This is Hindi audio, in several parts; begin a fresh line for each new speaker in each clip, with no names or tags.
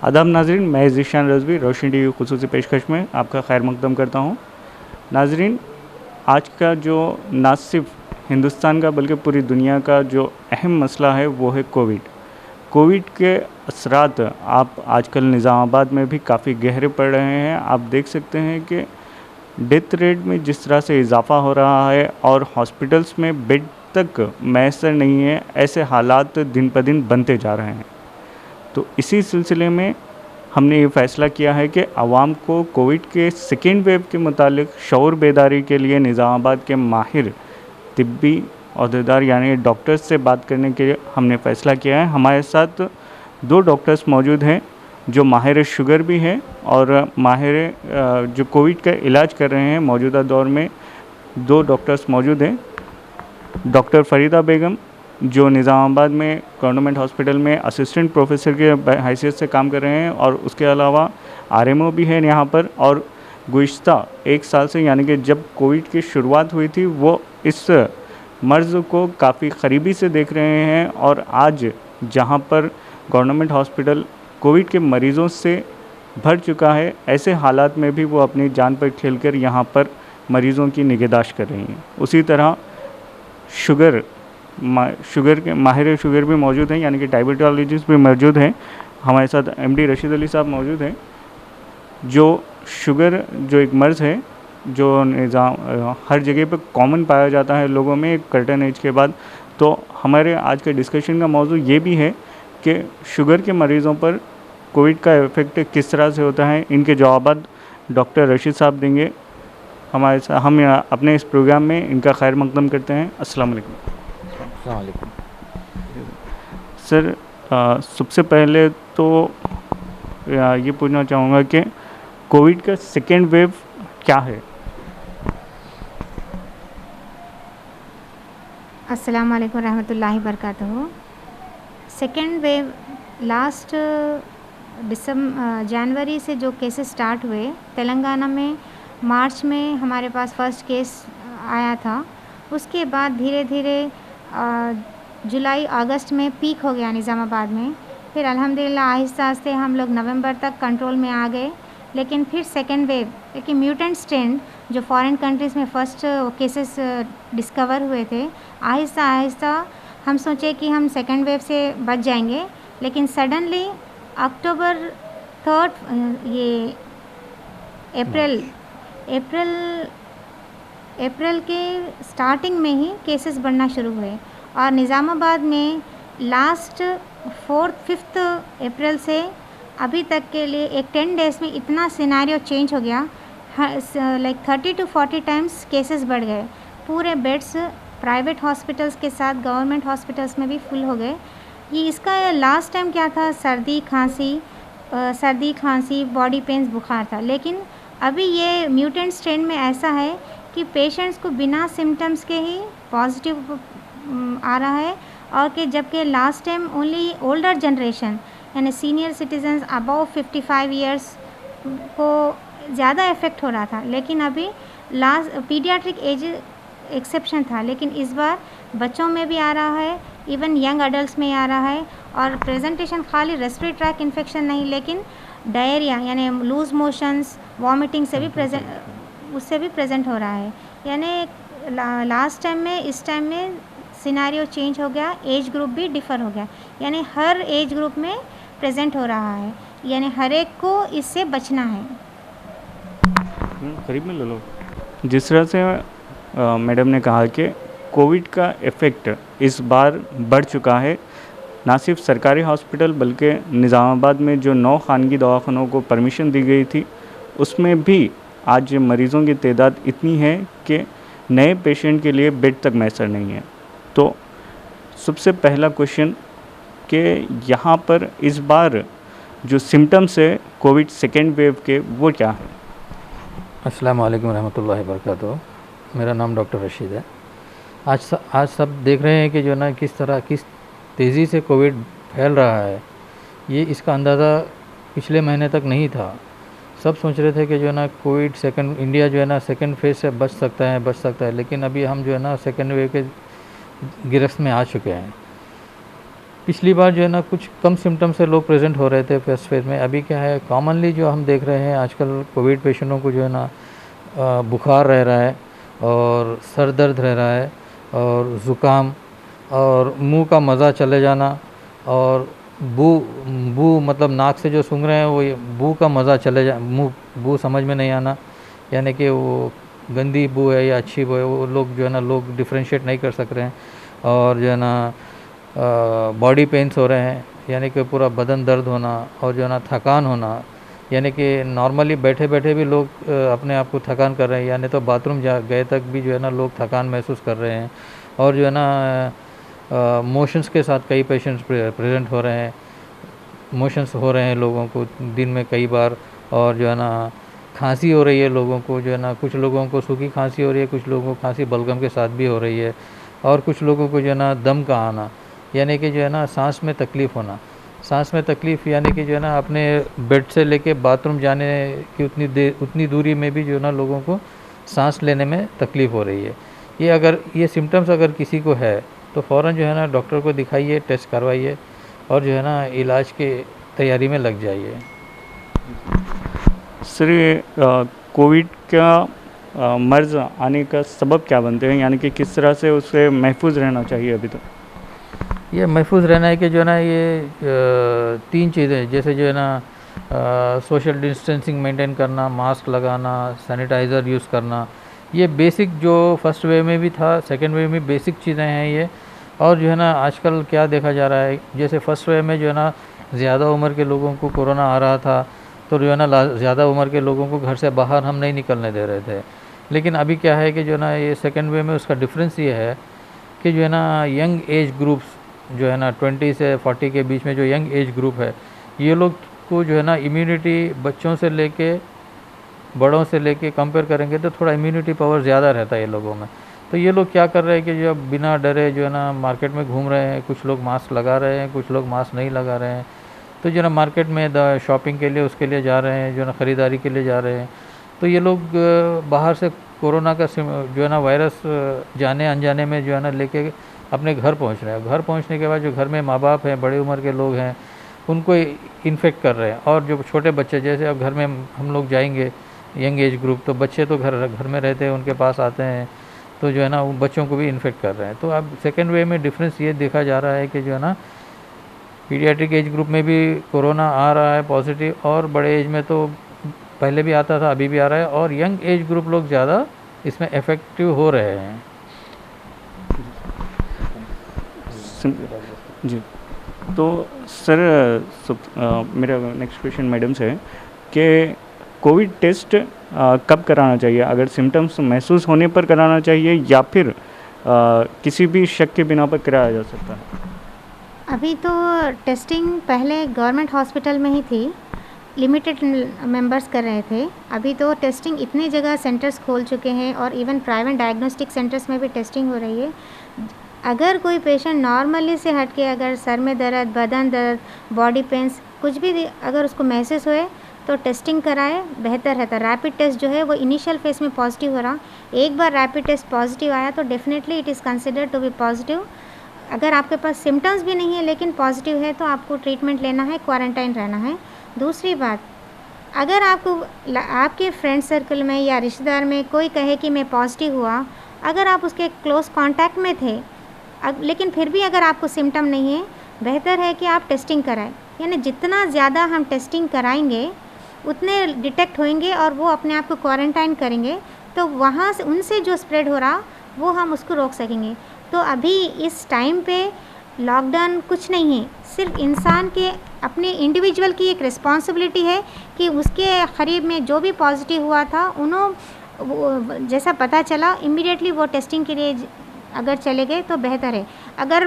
आदाब नाजरीन, मैं ज़ीशान रज़वी रोशनी टीवी खुसूसी पेशकश में आपका खैर मकदम करता हूँ। नाजरीन, आज का जो ना सिर्फ हिंदुस्तान का बल्कि पूरी दुनिया का जो अहम मसला है वो है कोविड के असरात आप आजकल निज़ामाबाद में भी काफ़ी गहरे पड़ रहे हैं। आप देख सकते हैं कि डेथ रेट में जिस तरह से इजाफ़ा हो रहा है और हॉस्पिटल्स में बेड तक मैसर नहीं है, ऐसे हालात दिन ब दिन बनते जा रहे हैं। तो इसी सिलसिले में हमने ये फ़ैसला किया है कि आवाम को कोविड के सेकेंड वेव के मुतालिक शऊर बेदारी के लिए निज़ामाबाद के माहिर तिब्बी अहदेदार यानी डॉक्टर्स से बात करने के लिए हमने फ़ैसला किया है। हमारे साथ 2 डॉक्टर्स मौजूद हैं जो माहिर शुगर भी हैं और माहिर जो कोविड का इलाज कर रहे हैं। मौजूदा दौर में 2 डॉक्टर्स मौजूद हैं। डॉक्टर फ़रीदा बेगम जो निज़ामाबाद में गवर्नमेंट हॉस्पिटल में असिस्टेंट प्रोफेसर के हैसियत से काम कर रहे हैं और उसके अलावा आरएमओ भी है यहाँ पर, और गुज़िश्ता 1 साल से यानी कि जब कोविड की शुरुआत हुई थी वो इस मर्ज़ को काफ़ी क़रीबी से देख रहे हैं। और आज जहाँ पर गवर्नमेंट हॉस्पिटल कोविड के मरीज़ों से भर चुका है, ऐसे हालात में भी वो अपनी जान पर खेलकर यहाँ पर मरीज़ों की निगहदाश्त कर रही हैं। उसी तरह शुगर के माहिर शुगर भी मौजूद हैं यानी कि डायबिटोलॉजिस्ट भी मौजूद हैं। हमारे साथ एमडी रशीद अली साहब मौजूद हैं। जो शुगर जो एक मर्ज़ है जो हर जगह पे कॉमन पाया जाता है लोगों में एक कर्टन एज के बाद, तो हमारे आज के डिस्कशन का मौजू ये भी है कि शुगर के मरीज़ों पर कोविड का इफ़ेक्ट किस तरह से होता है। इनके जवाबात डॉक्टर रशीद साहब देंगे। हमारे साथ हम अपने इस प्रोग्राम में इनका खैर मकदम करते हैं। अस्सलाम वालेकुम।
अस्सलाम वालेकुम।
सर, सबसे पहले तो ये पूछना चाहूँगा कि कोविड का सेकेंड वेव क्या है?
अस्सलाम वालेकुम रहमतुल्लाहि बरकातहू। सेकेंड वेव लास्ट जनवरी से जो केसेस स्टार्ट हुए तेलंगाना में, मार्च में हमारे पास फर्स्ट केस आया था। उसके बाद धीरे धीरे जुलाई अगस्त में पीक हो गया निज़ामाबाद में। फिर अल्हम्दुलिल्लाह आहिस्ता आहिस्ता हम लोग नवंबर तक कंट्रोल में आ गए। लेकिन फिर सेकेंड वेव, लेकिन म्यूटेंट स्ट्रेन जो फॉरेन कंट्रीज़ में फ़र्स्ट केसेस डिस्कवर हुए थे, आहिस्ता आहिस्ता हम सोचे कि हम सेकेंड वेव से बच जाएंगे। लेकिन सडनली अक्टूबर 3 ये अप्रैल के स्टार्टिंग में ही केसेस बढ़ना शुरू हुए और निज़ामाबाद में लास्ट 4-5 अप्रैल से अभी तक के लिए एक 10 डेज़ में इतना सिनेरियो चेंज हो गया, लाइक 30 to 40 टाइम्स केसेस बढ़ गए। पूरे बेड्स प्राइवेट हॉस्पिटल्स के साथ गवर्नमेंट हॉस्पिटल्स में भी फुल हो गए। ये इसका लास्ट टाइम क्या था, सर्दी खांसी बॉडी पेन्स बुखार था। लेकिन अभी ये म्यूटेंट स्ट्रेन में ऐसा है कि पेशेंट्स को बिना सिम्टम्स के ही पॉजिटिव आ रहा है, और कि जबकि last time only older generation यानी सीनियर सिटीजन्स अबव 55 ईयर्स को ज़्यादा इफ़ेक्ट हो रहा था। लेकिन अभी लास्ट पीडियाट्रिक एज एक्सेप्शन था, लेकिन इस बार बच्चों में भी आ रहा है, इवन यंग अडल्ट्स में आ रहा है। और प्रेजेंटेशन खाली रेस्पिरेटरी ट्रैक इन्फेक्शन नहीं, लेकिन डायरिया यानी लूज मोशंस, वॉमिटिंग से भी प्रेजेंट हो रहा है। यानी लास्ट टाइम में इस टाइम में सिनेरियो चेंज हो गया, एज ग्रुप भी डिफ़र हो गया, यानी हर एज ग्रुप में प्रेजेंट हो रहा है, यानी हर एक को इससे बचना है।
करीब में ले लो। जिस तरह से मैडम ने कहा कि कोविड का इफ़ेक्ट इस बार बढ़ चुका है, ना सिर्फ सरकारी हॉस्पिटल बल्कि निज़ामाबाद में जो 9 खानगी दवाखानों को परमिशन दी गई थी उसमें भी आज मरीज़ों की तादाद इतनी है कि नए पेशेंट के लिए बेड तक मैसर नहीं है। तो सबसे पहला क्वेश्चन कि यहाँ पर इस बार जो सिम्टम्स है कोविड सेकेंड वेव के वो क्या है?
अस्सलाम वालेकुम रहमतुल्लाहि बरकातहू। मेरा नाम डॉक्टर रशीद है। आज सब देख रहे हैं कि जो ना किस तेज़ी से कोविड फैल रहा है। ये इसका अंदाज़ा पिछले महीने तक नहीं था। सब सोच रहे थे कि जो है ना कोविड इंडिया जो है ना सेकेंड फेज से बच सकता है, लेकिन अभी हम जो है ना सेकेंड वेव के गिरफ्त में आ चुके हैं। पिछली बार जो है ना कुछ कम सिम्टम से लोग प्रेजेंट हो रहे थे फर्स्ट फेज में। अभी क्या है, कॉमनली जो हम देख रहे हैं आजकल कोविड पेशेंटों को जो है ना बुखार रह रहा है और सर दर्द रह रहा है और ज़ुकाम और मुंह का मज़ा चले जाना और बू बू मतलब नाक से जो सूंघ रहे हैं वो बू का मज़ा चले जा मुँह बू समझ में नहीं आना, यानी कि वो गंदी बू है या अच्छी बू है, वो लोग जो है ना लोग डिफ्रेंशिएट नहीं कर सक रहे हैं। और जो है ना बॉडी पेन्स हो रहे हैं, यानी कि पूरा बदन दर्द होना और जो है ना थकान होना, यानी कि नॉर्मली बैठे बैठे भी लोग अपने आप को थकान कर रहे हैं, यानी तो बाथरूम जा गए तक भी जो है ना लोग थकान महसूस कर रहे हैं। और जो है ना मोशंस के साथ कई पेशेंट्स प्रेजेंट हो रहे हैं, मोशंस हो रहे हैं लोगों को दिन में कई बार। और जो है ना खांसी हो रही है लोगों को, जो है ना कुछ लोगों को सूखी खांसी हो रही है, कुछ लोगों को खांसी बलगम के साथ भी हो रही है। और कुछ लोगों को जो है ना दम का आना, यानी कि जो है ना सांस में तकलीफ़ होना। सांस में तकलीफ़ यानी कि जो है ना अपने बेड से लेके बाथरूम जाने की उतनी दूरी में भी जो है ना लोगों को सांस लेने में तकलीफ़ हो रही है। ये सिम्टम्स अगर किसी को है तो फ़ौरन जो है ना डॉक्टर को दिखाइए, टेस्ट करवाइए और जो है ना इलाज की तैयारी में लग जाइए।
सर ये कोविड का मर्ज़ आने का सबब क्या बनते हैं, यानी कि किस तरह से उससे महफूज रहना चाहिए अभी तक?
ये महफूज रहना है कि जो है ना ये 3 चीज़ें, जैसे जो है ना सोशल डिस्टेंसिंग मेंटेन करना, मास्क लगाना, सैनिटाइज़र यूज़ करना। ये बेसिक जो फर्स्ट वेव में भी था, सेकेंड वेव में बेसिक चीज़ें हैं ये। और जो है ना आजकल क्या देखा जा रहा है, जैसे फर्स्ट वेव में जो है ना ज़्यादा उम्र के लोगों को कोरोना आ रहा था, तो जो है ना ज़्यादा उम्र के लोगों को घर से बाहर हम नहीं निकलने दे रहे थे। लेकिन अभी क्या है कि जो है ना ये सेकेंड वेव में उसका डिफरेंस ये है कि जो है ना यंग एज ग्रुप्स जो है ना 20 से 40 के बीच में जो यंग एज ग्रुप है, ये लोग को जो है ना इम्यूनिटी बच्चों से लेके बड़ों से लेके कंपेयर करेंगे तो थोड़ा इम्यूनिटी पावर ज़्यादा रहता है ये लोगों में। तो ये लोग क्या कर रहे हैं कि जो बिना डरे जो है ना मार्केट में घूम रहे हैं, कुछ लोग मास्क लगा रहे हैं, कुछ लोग मास्क नहीं लगा रहे हैं। तो जो है ना मार्केट में शॉपिंग के लिए उसके लिए जा रहे हैं, जो है ना ख़रीदारी के लिए जा रहे हैं। तो ये लोग बाहर से कोरोना का जो है ना वायरस जाने अनजाने में जो है ना लेके अपने घर पहुंच रहे हैं। घर पहुंचने के बाद जो घर में माँ बाप हैं, बड़े उम्र के लोग हैं, उनको इन्फेक्ट कर रहे हैं। और जो छोटे बच्चे, जैसे अब घर में हम लोग जाएंगे यंग एज ग्रुप, तो बच्चे तो घर में रहते हैं, उनके पास आते हैं, तो जो है ना उन बच्चों को भी इन्फेक्ट कर रहे हैं। तो अब सेकेंड वेव में डिफरेंस ये देखा जा रहा है कि जो है ना पीडियाट्रिक एज ग्रुप में भी कोरोना आ रहा है पॉजिटिव, और बड़े एज में तो पहले भी आता था, अभी भी आ रहा है, और यंग एज ग्रुप लोग ज़्यादा इसमें इफेक्टिव हो रहे हैं।
जी, तो सर मेरा नेक्स्ट क्वेश्चन मैडम से है कि कोविड टेस्ट कब कराना चाहिए? अगर सिम्टम्स महसूस होने पर कराना चाहिए या फिर किसी भी शक के बिना पर कराया जा सकता है?
अभी तो टेस्टिंग पहले गवर्नमेंट हॉस्पिटल में ही थी, लिमिटेड मेंबर्स कर रहे थे। अभी तो टेस्टिंग इतने जगह सेंटर्स खोल चुके हैं और इवन प्राइवेट डायग्नोस्टिक सेंटर्स में भी टेस्टिंग हो रही है। अगर कोई पेशेंट नॉर्मली से हट के अगर सर में दर्द, बदन दर्द, बॉडी पेन्स कुछ भी अगर उसको महसूस होए तो टेस्टिंग कराए, बेहतर रहता। रैपिड टेस्ट जो है वो इनिशियल फेज में पॉजिटिव हो रहा, एक बार रैपिड टेस्ट पॉजिटिव आया तो definitely it is considered to be positive. अगर आपके पास सिम्टम्स भी नहीं है लेकिन पॉजिटिव है तो आपको ट्रीटमेंट लेना है, क्वारंटाइन रहना है। दूसरी बात, अगर आपके फ्रेंड सर्कल में या रिश्तेदार में कोई कहे कि मैं पॉजिटिव हुआ, अगर आप उसके क्लोज कांटेक्ट में थे लेकिन फिर भी अगर आपको सिम्टम नहीं है, बेहतर है कि आप टेस्टिंग कराएं। यानी जितना ज़्यादा हम टेस्टिंग कराएंगे उतने डिटेक्ट होंगे और वो अपने आप को क्वारंटाइन करेंगे, तो वहाँ से उनसे जो स्प्रेड हो रहा वो हम उसको रोक सकेंगे। तो अभी इस टाइम पे लॉकडाउन कुछ नहीं है, सिर्फ इंसान के अपने इंडिविजुअल की एक रिस्पॉन्सिबिलिटी है कि उसके करीब में जो भी पॉजिटिव हुआ था उन्होंने जैसा पता चला इमीडिएटली वो टेस्टिंग के लिए अगर चले गए तो बेहतर है। अगर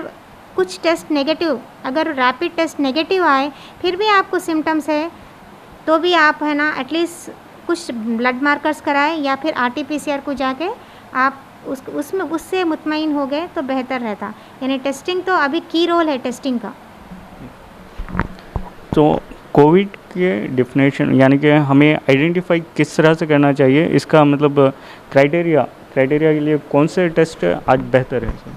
कुछ टेस्ट नेगेटिव, अगर रैपिड टेस्ट नेगेटिव आए फिर भी आपको सिम्टम्स है तो भी आप है ना एटलीस्ट कुछ ब्लड मार्कर्स कराएं या फिर RT-PCR को जाके आप उसमें उससे मुतमईन हो गए तो बेहतर रहता। यानी टेस्टिंग तो अभी की रोल है टेस्टिंग का।
तो कोविड के डिफिनेशन यानी कि हमें आइडेंटिफाई किस तरह से करना चाहिए, इसका मतलब क्राइटेरिया के लिए कौन से टेस्ट आज बेहतर है सर?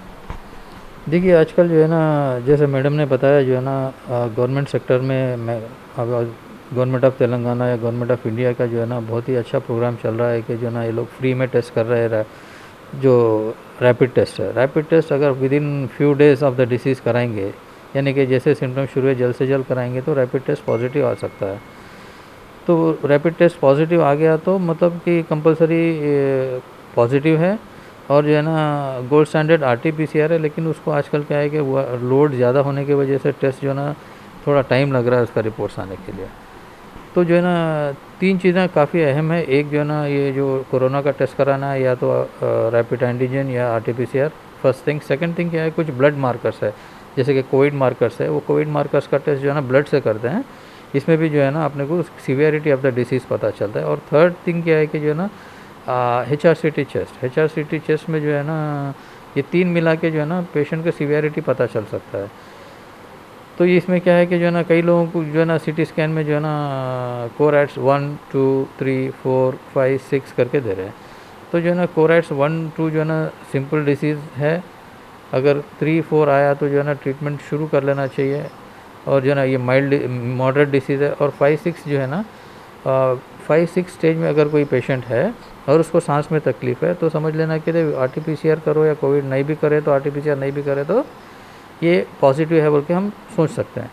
देखिए आजकल जो है ना, जैसे मैडम ने बताया, जो है ना गवर्नमेंट सेक्टर में गवर्नमेंट ऑफ तेलंगाना या गवर्नमेंट ऑफ इंडिया का जो है ना बहुत ही अच्छा प्रोग्राम चल रहा है कि जो है ना ये लोग फ्री में टेस्ट कर रहे हैं। जो रैपिड टेस्ट है, रैपिड टेस्ट अगर with in few days of the disease कराएंगे, यानी कि जैसे सिम्टम शुरू है जल्द से जल्द कराएंगे, तो रैपिड टेस्ट पॉजिटिव आ सकता है। तो रैपिड टेस्ट पॉजिटिव आ गया तो मतलब कि कंपलसरी पॉजिटिव है, और जो है ना गोल्ड स्टैंडर्ड RT-PCR है, लेकिन उसको आजकल क्या है कि वो लोड ज़्यादा होने की वजह से टेस्ट जो है ना थोड़ा टाइम लग रहा है उसका रिपोर्ट्स आने के लिए। तो जो है ना 3 चीज़ें काफ़ी अहम है। एक जो है ना ये जो कोरोना का टेस्ट कराना है, या तो रैपिड एंटीजन या RT-PCR, first thing. Second thing क्या है, कुछ ब्लड मार्कर्स है, जैसे कि कोविड मार्कर्स है, वो कोविड मार्कर्स का टेस्ट जो है ना ब्लड से करते हैं। इसमें भी जो है ना अपने को सीवियरिटी ऑफ द डिसीज़ पता चलता है। और थर्ड थिंग क्या है कि जो है ना HRCT चेस्ट में जो है ना ये 3 मिला के जो है ना पेशेंट का सीवियरिटी पता चल सकता है। तो ये इसमें क्या है कि जो है ना कई लोगों को जो है ना CT स्कैन में जो है ना कोरैट्स 1, 2, 3, 4, 5, 6 करके दे रहे हैं। तो जो है ना कोरैट्स 1, 2 जो है ना सिंपल डिसीज़ है, अगर 3, 4 आया तो जो है ना ट्रीटमेंट शुरू कर लेना चाहिए, और जो है ना ये माइल्ड मॉडरेट डिसीज़ है। और 5, 6 जो है ना 5, 6 स्टेज में अगर कोई पेशेंट है और उसको सांस में तकलीफ़ है, तो समझ लेना कि RT-PCR करो, या कोविड नहीं भी करे तो RT-PCR नहीं भी करे तो ये पॉजिटिव है बोल के हम सोच सकते हैं।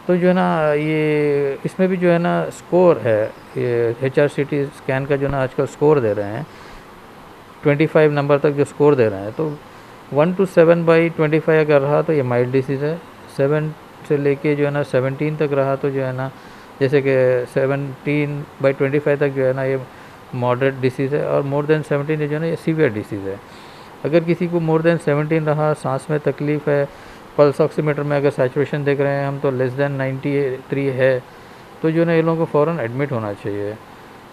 तो जो है ना ये इसमें भी जो है ना स्कोर है, ये HRCT स्कैन का जो ना आजकल स्कोर दे रहे हैं 25 नंबर तक जो स्कोर दे रहे हैं। तो 1 to 7/25 अगर रहा तो ये माइल्ड डिसीज़ है। 7 से लेके जो है ना 17 तक रहा तो जो है ना, जैसे कि 17/25 तक जो है ना ये मॉडरेट डिसीज़ है, और मोर देन 17 जो है ना ये सीवियर डिसीज़ है। अगर किसी को मोर देन 17 रहा, सांस में तकलीफ़ है, पल्स ऑक्सीमीटर में अगर सैचुरेशन देख रहे हैं हम तो लेस देन 93 है, तो जो है ना ये लोगों को फ़ौरन एडमिट होना चाहिए।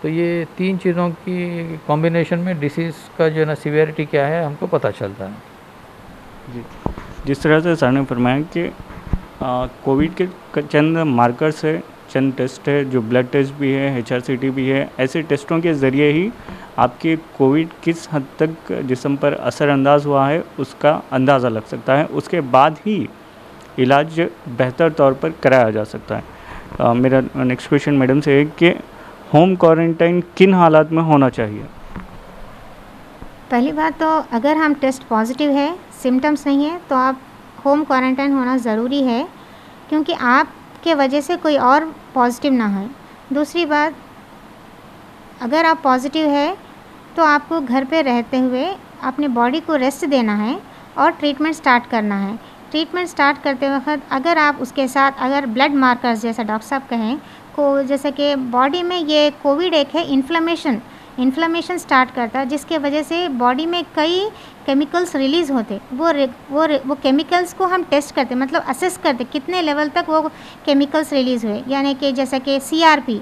तो ये 3 चीज़ों की कॉम्बिनेशन में डिसीज़ का जो है ना सीवियरिटी क्या है हमको पता चलता है।
जी, जिस तरह से सर ने फरमाया कि कोविड के चंद मार्कर्स है, चंद टेस्ट है, जो ब्लड टेस्ट भी है, HRCT भी है, ऐसे टेस्टों के ज़रिए ही आपके कोविड किस हद तक जिस्म पर असरअंदाज हुआ है उसका अंदाज़ा लग सकता है। उसके बाद ही इलाज बेहतर तौर पर कराया जा सकता है। मेरा नेक्स्ट क्वेश्चन मैडम से है कि होम क्वारंटाइन किन हालात में होना चाहिए?
पहली बात तो अगर हम टेस्ट पॉजिटिव है, सिम्टम्स नहीं है, तो आप होम क्वारंटाइन होना ज़रूरी है, क्योंकि आपके वजह से कोई और पॉजिटिव ना हो। दूसरी बात, अगर आप पॉजिटिव है तो आपको घर पे रहते हुए अपने बॉडी को रेस्ट देना है और ट्रीटमेंट स्टार्ट करना है। ट्रीटमेंट स्टार्ट करते वक्त अगर आप उसके साथ अगर ब्लड मार्कर्स जैसा डॉक्टर साहब कहें को, जैसे कि बॉडी में ये कोविड एक है इन्फ्लेमेशन स्टार्ट करता है, जिसके वजह से बॉडी में कई केमिकल्स रिलीज़ होते। वो केमिकल्स को हम टेस्ट करते, मतलब असेस करते कितने लेवल तक वो केमिकल्स रिलीज़ हुए, यानी कि जैसे कि CRP,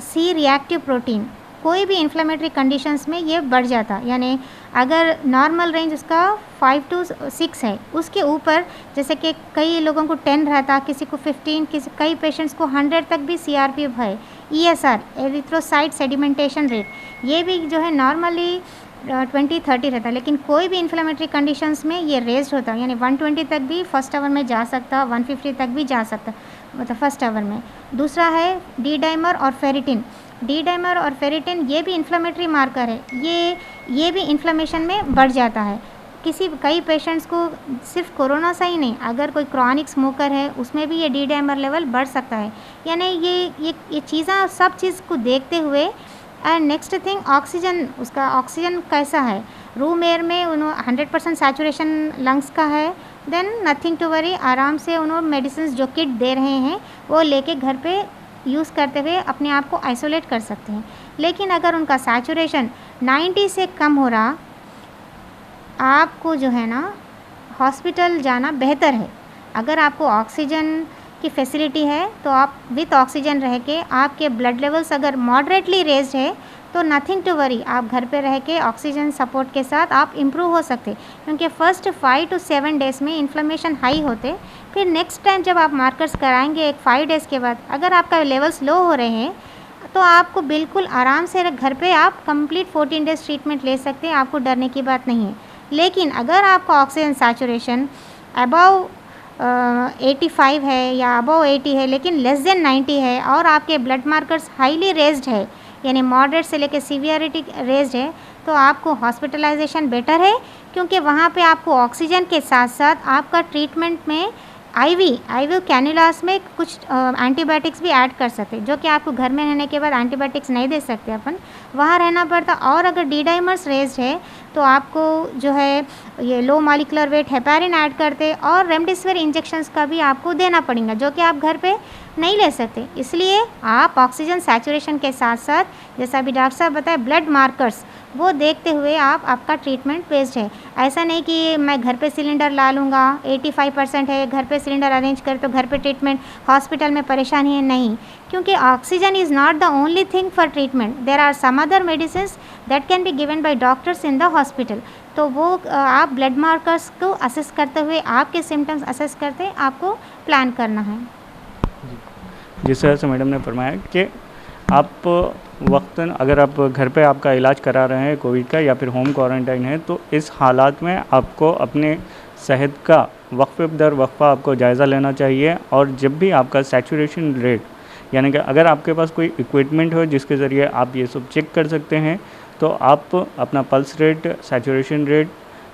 C रिएक्टिव प्रोटीन, कोई भी इन्फ्लेमेटरी कंडीशंस में ये बढ़ जाता। यानी अगर नॉर्मल रेंज उसका 5 to 6 है, उसके ऊपर जैसे कि कई लोगों को 10 रहता, किसी को 15, कई पेशेंट्स को 100 तक भी CRP है। ESR एरिथ्रोसाइट सेडिमेंटेशन रेट, ये भी जो है नॉर्मली 20-30 रहता है, लेकिन कोई भी इन्फ्लेमेटरी कंडीशंस में ये रेज्ड होता है, यानी 120 तक भी फर्स्ट आवर में जा सकता, 150 तक भी जा सकता, मतलब फर्स्ट आवर में। दूसरा है डी डाइमर और फेरिटिन, ये भी इन्फ्लेमेटरी मार्कर है, ये भी इन्फ्लेमेशन में बढ़ जाता है। कई पेशेंट्स को सिर्फ कोरोना से ही नहीं, अगर कोई क्रॉनिक स्मोकर है उसमें भी ये डी डाइमर लेवल बढ़ सकता है। यानी ये चीज़ें सब चीज़ को देखते हुए, एंड नेक्स्ट थिंग ऑक्सीजन, उसका ऑक्सीजन कैसा है, रूम एयर में 100% सैचुरेशन लंग्स का है, देन नथिंग टू वरी, आराम से उन्होंने मेडिसिन जो किट दे रहे हैं वो लेके घर पे यूज़ करते हुए अपने आप को आइसोलेट कर सकते हैं। लेकिन अगर उनका सैचुरेशन 90 से कम हो रहा, आपको जो है ना हॉस्पिटल जाना बेहतर है। अगर आपको ऑक्सीजन की फैसिलिटी है तो आप विथ ऑक्सीजन रह के, आपके ब्लड लेवल्स अगर मॉडरेटली रेज्ड है तो नथिंग टू वरी, आप घर पे रह के ऑक्सीजन सपोर्ट के साथ आप इम्प्रूव हो सकते, क्योंकि फर्स्ट 5 to 7 डेज़ में इन्फ्लेमेशन हाई होते। फिर नेक्स्ट टाइम जब आप मार्कर्स कराएंगे 5 डेज़ के बाद, अगर आपका लेवल्स लो हो रहे हैं तो आपको बिल्कुल आराम से घर पे आप कंप्लीट 14 डेज़ ट्रीटमेंट ले सकते हैं, आपको डरने की बात नहीं है। लेकिन अगर आपका ऑक्सीजन सैचुरेशन अबव 85 है या अबव 80 है लेकिन लेस देन 90 है और आपके ब्लड मार्कर्स हाईली रेज्ड है यानी मॉडरेट से लेकर सीवियरिटी रेज्ड है, तो आपको हॉस्पिटलाइजेशन बेटर है, क्योंकि वहाँ पे आपको ऑक्सीजन के साथ साथ आपका ट्रीटमेंट में आईवी कैनुलास में कुछ एंटीबायोटिक्स भी ऐड कर सकते, जो कि आपको घर में रहने के बाद एंटीबायोटिक्स नहीं दे सकते अपन, वहाँ रहना पड़ता। और अगर डी डाइमर्स रेज्ड है तो आपको जो है ये low molecular weight heparin add करते और रेमडेसिविर इंजेक्शंस का भी आपको देना पड़ेगा, जो कि आप घर पे नहीं ले सकते। इसलिए आप ऑक्सीजन सैचुरेशन के साथ साथ जैसा अभी डॉक्टर साहब बताए ब्लड मार्कर्स वो देखते हुए आपका ट्रीटमेंट बेस्ड है। ऐसा नहीं कि मैं घर पे सिलेंडर ला लूँगा, 85% है घर पे सिलेंडर अरेंज कर तो घर पे ट्रीटमेंट, हॉस्पिटल में परेशानी है, नहीं, क्योंकि oxygen is not the only thing for treatment, there are some other medicine that can be given by doctors in the hospital. तो वो आप ब्लड मार्कर्स को असेस करते हुए आपके सिम्टम्स असेस करते आपको प्लान करना है।
जिस तरह से मैडम ने फरमाया कि आप वक्तन अगर आप घर पे आपका इलाज करा रहे हैं कोविड का या फिर होम क्वारंटाइन है, तो इस हालात में आपको अपने सेहत का वक्फे दर वक्फा आपको जायज़ा लेना चाहिए। और जब भी आपका सैचुरेशन रेट, यानी कि अगर आपके पास कोई इक्विपमेंट हो जिसके ज़रिए आप ये सब चेक कर सकते हैं, तो आप अपना पल्स रेट, सैचुरेशन रेट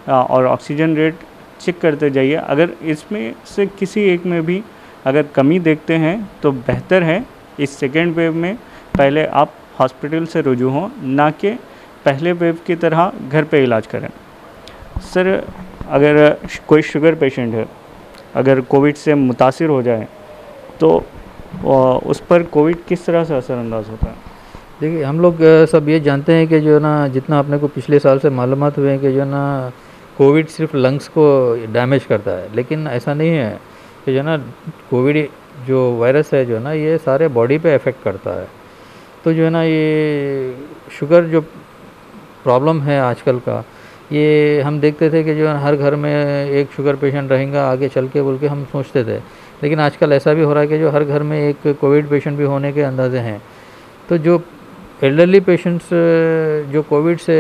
और ऑक्सीजन रेट चेक करते जाइए। अगर इसमें से किसी एक में भी अगर कमी देखते हैं तो बेहतर है इस सेकेंड वेव में पहले आप हॉस्पिटल से रुजू हों, ना कि पहले वेव की तरह घर पे इलाज करें। सर, अगर कोई शुगर पेशेंट है, अगर कोविड से मुतासिर हो जाए तो उस पर कोविड किस तरह से असरअंदाज होता है?
देखिए, हम लोग सब ये जानते हैं कि जो है ना, जितना अपने को पिछले साल से मालूमात हुए हैं कि जो है ना कोविड सिर्फ लंग्स को डैमेज करता है, लेकिन ऐसा नहीं है कि जो है ना कोविड जो वायरस है जो है ना ये सारे बॉडी पे इफ़ेक्ट करता है। तो जो है ना ये शुगर जो प्रॉब्लम है आजकल का, ये हम देखते थे कि जो है हर घर में एक शुगर पेशेंट रहेगा आगे चल के बोल के हम सोचते थे, लेकिन आजकल ऐसा भी हो रहा है कि जो हर घर में एक कोविड पेशेंट भी होने के अंदाजे हैं। तो जो एल्डरली पेशेंट्स जो कोविड से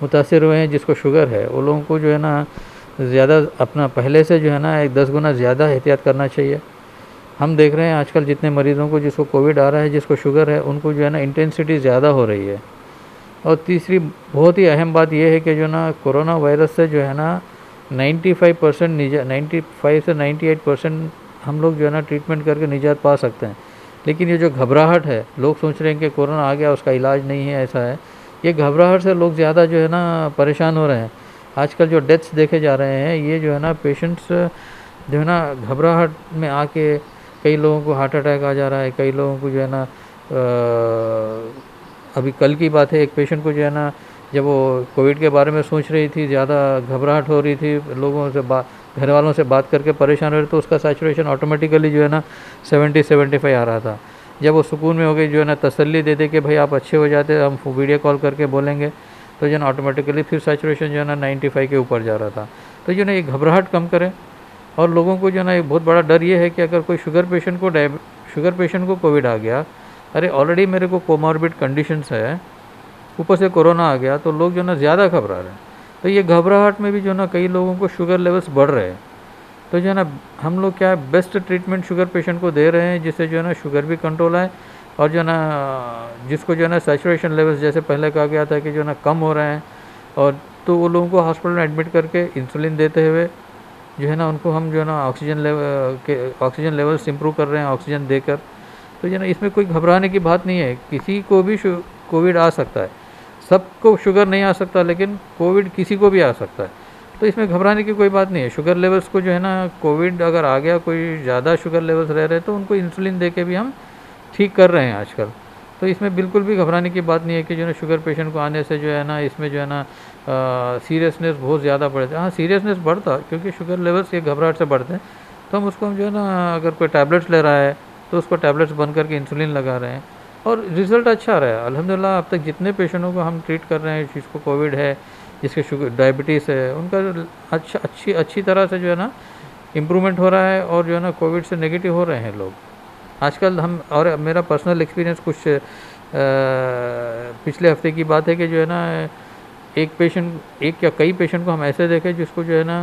मुतासिर हुए हैं, जिसको शुगर है, वो लोगों को जो है ना ज़्यादा अपना पहले से जो है ना 10 गुना ज़्यादा एहतियात करना चाहिए। हम देख रहे हैं आजकल जितने मरीज़ों को जिसको कोविड आ रहा है, जिसको शुगर है, उनको जो है ना इंटेंसिटी ज़्यादा हो रही है। और तीसरी बहुत ही अहम बात यह है कि जो ना कोरोना वायरस से जो है ना 95 से 98% हम लोग जो है ना ट्रीटमेंट करके निजात पा सकते हैं। लेकिन ये जो घबराहट है, लोग सोच रहे हैं कि कोरोना आ गया उसका इलाज नहीं है, ऐसा है, ये घबराहट से लोग ज़्यादा जो है ना परेशान हो रहे हैं। आजकल जो डेथ्स देखे जा रहे हैं, ये जो है ना पेशेंट्स जो है ना घबराहट में आके कई लोगों को हार्ट अटैक आ जा रहा है, कई लोगों को जो है ना अभी कल की बात है, एक पेशेंट को जो है ना जब वो कोविड के बारे में सोच रही थी, ज़्यादा घबराहट हो रही थी, लोगों से घर वालों से बात करके परेशान हो रहे, तो उसका सैचुरेशन ऑटोमेटिकली जो है ना 70-75 आ रहा था। जब वो सुकून में हो गई, जो है ना तसल्ली दे दे कि भाई आप अच्छे हो जाते, हम वीडियो कॉल करके बोलेंगे, तो जो है ना ऑटोमेटिकली फिर सैचुरेशन जो है ना 95 के ऊपर जा रहा था। तो जो है ना ये घबराहट कम करें। और लोगों को जो है ना एक बहुत बड़ा डर ये है कि अगर कोई शुगर पेशेंट को कोविड आ गया, अरे ऑलरेडी मेरे को कोमॉर्बिड कंडीशंस है, ऊपर से कोरोना आ गया, तो लोग जो है ना ज़्यादा घबरा रहे हैं। तो ये घबराहट में भी जो है ना कई लोगों को शुगर लेवल्स बढ़ रहे हैं। तो जो है ना हम लोग क्या है, बेस्ट ट्रीटमेंट शुगर पेशेंट को दे रहे हैं, जिससे जो है ना शुगर भी कंट्रोल आए, और जो है ना जिसको जो है ना सैचुरेशन लेवल्स जैसे पहले कहा गया था कि जो है ना कम हो रहे हैं, और तो वो लोगों को हॉस्पिटल में एडमिट करके इंसुलिन देते हुए जो है ना उनको हम जो है ना ऑक्सीजन लेवल्स इम्प्रूव कर रहे हैं, ऑक्सीजन देकर। तो जो है ना इसमें कोई घबराने की बात नहीं है, किसी को भी कोविड आ सकता है, सबको शुगर नहीं आ सकता, लेकिन कोविड किसी को भी आ सकता है। तो इसमें घबराने की कोई बात नहीं है। शुगर लेवल्स को जो है ना कोविड अगर आ गया, कोई ज़्यादा शुगर लेवल्स रह रहे, तो उनको इंसुलिन दे के भी हम ठीक कर रहे हैं आजकल। तो इसमें बिल्कुल भी घबराने की बात नहीं है कि जो है ना शुगर पेशेंट को आने से जो है ना इसमें जो है ना सीरियसनेस बहुत ज़्यादा बढ़ता है। हाँ, सीरियसनेस बढ़ता, क्योंकि शुगर लेवल्स ये घबराहट से बढ़ते हैं, तो हम उसको जो है ना अगर कोई टैबलेट्स ले रहा है तो उसको टैबलेट्स बंद करके इंसुलिन लगा रहे हैं, और रिज़ल्ट अच्छा रहा है अल्हम्दुलिल्लाह। अब तक जितने पेशेंटों को हम ट्रीट कर रहे हैं, जिसको कोविड है, जिसके शुगर डायबिटीज़ है, उनका अच्छी तरह से जो है ना इम्प्रूवमेंट हो रहा है, और जो है ना कोविड से नेगेटिव हो रहे हैं लोग आजकल। हम और मेरा पर्सनल एक्सपीरियंस कुछ पिछले हफ्ते की बात है कि जो है ना एक या कई पेशेंट को हम ऐसे देखे जिसको जो है ना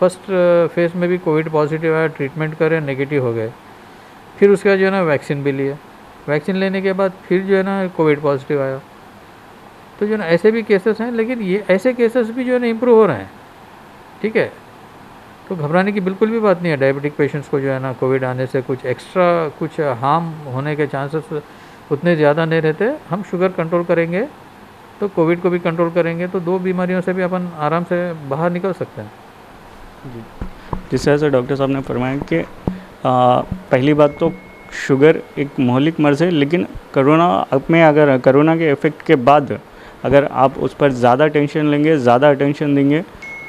फर्स्ट फेज में भी कोविड पॉजिटिव आया, ट्रीटमेंट करे, नेगेटिव हो गए, फिर उसके बाद जो है ना वैक्सीन भी लिए, वैक्सीन लेने के बाद फिर जो है ना कोविड पॉजिटिव आया। तो जो है ना ऐसे भी केसेस हैं, लेकिन ये ऐसे केसेस भी जो है ना इम्प्रूव हो रहे हैं, ठीक है। तो घबराने की बिल्कुल भी बात नहीं है। डायबिटिक पेशेंट्स को जो है ना कोविड आने से कुछ एक्स्ट्रा कुछ हार्म होने के चांसेस उतने ज़्यादा नहीं रहते। हम शुगर कंट्रोल करेंगे तो कोविड को भी कंट्रोल करेंगे, तो दो बीमारियों से भी अपन आराम से बाहर निकल सकते हैं।
जी, जिस तरह से डॉक्टर साहब ने फरमाया कि पहली बात तो शुगर एक मौलिक मर्ज़ है, लेकिन कोरोना के इफ़ेक्ट के बाद अगर आप उस पर ज़्यादा टेंशन लेंगे, ज़्यादा अटेंशन देंगे,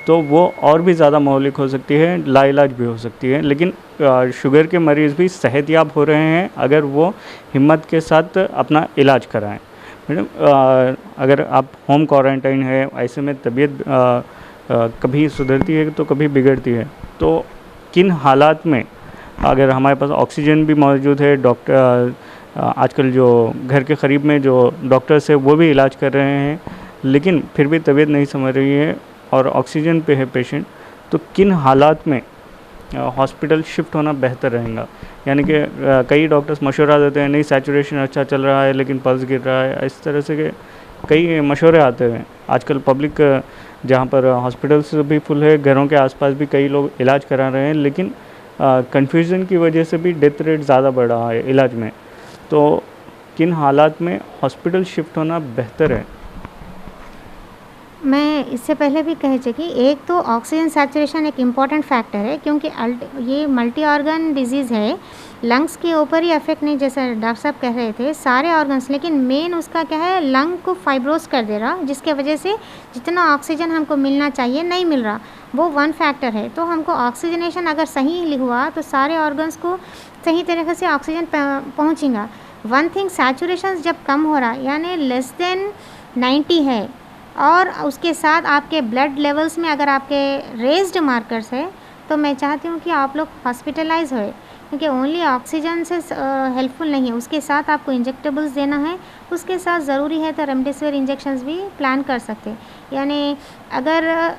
तो वो और भी ज़्यादा मौलिक हो सकती है, लाइलाज भी हो सकती है। लेकिन शुगर के मरीज़ भी सेहतयाब हो रहे हैं अगर वो हिम्मत के साथ अपना इलाज कराएं। मैडम, अगर आप होम क्वारंटाइन है, ऐसे में तबीयत कभी सुधरती है तो कभी बिगड़ती है, तो किन हालात में अगर हमारे पास ऑक्सीजन भी मौजूद है, डॉक्टर आजकल जो घर के करीब में जो डॉक्टर्स है वो भी इलाज कर रहे हैं, लेकिन फिर भी तबीयत नहीं संभल रही है और ऑक्सीजन पे है पेशेंट, तो किन हालात में हॉस्पिटल शिफ्ट होना बेहतर रहेगा? यानी कि कई डॉक्टर्स मशवरा देते हैं, नहीं सैचुरेशन अच्छा चल रहा है लेकिन पल्स गिर रहा है, इस तरह से कई मशवरे आते हैं। आजकल पब्लिक जहाँ पर हॉस्पिटल्स भी फुल है, घरों के आसपास भी कई लोग इलाज करा रहे हैं, लेकिन कन्फ्यूज़न की वजह से भी डेथ रेट ज़्यादा बढ़ रहा है इलाज में। तो किन हालात में हॉस्पिटल शिफ्ट होना बेहतर है?
मैं इससे पहले भी कह चुकी, एक तो ऑक्सीजन सैचुरेशन एक इम्पॉर्टेंट फैक्टर है, क्योंकि ये मल्टी ऑर्गन डिजीज़ है। लंग्स के ऊपर ही अफेक्ट नहीं, जैसे डॉक्टर साहब कह रहे थे, सारे ऑर्गन्स, लेकिन मेन उसका क्या है, लंग को फाइब्रोस कर दे रहा, जिसके वजह से जितना ऑक्सीजन हमको मिलना चाहिए नहीं मिल रहा, वो वन फैक्टर है। तो हमको ऑक्सीजनेशन अगर सही हुआ तो सारे ऑर्गन्स को सही तरीके से ऑक्सीजन पहुँचेगा। वन थिंग, सैचुरेशन जब कम हो रहा है, यानी लेस देन 90 है, और उसके साथ आपके ब्लड लेवल्स में अगर आपके रेज्ड मार्कर्स है, तो मैं चाहती हूँ कि आप लोग हॉस्पिटलाइज होए, क्योंकि ओनली ऑक्सीजन से हेल्पफुल नहीं है, उसके साथ आपको इंजेक्टेबल्स देना है, उसके साथ ज़रूरी है तो रेमडेसिविर इंजेक्शंस भी प्लान कर सकते हैं। यानी अगर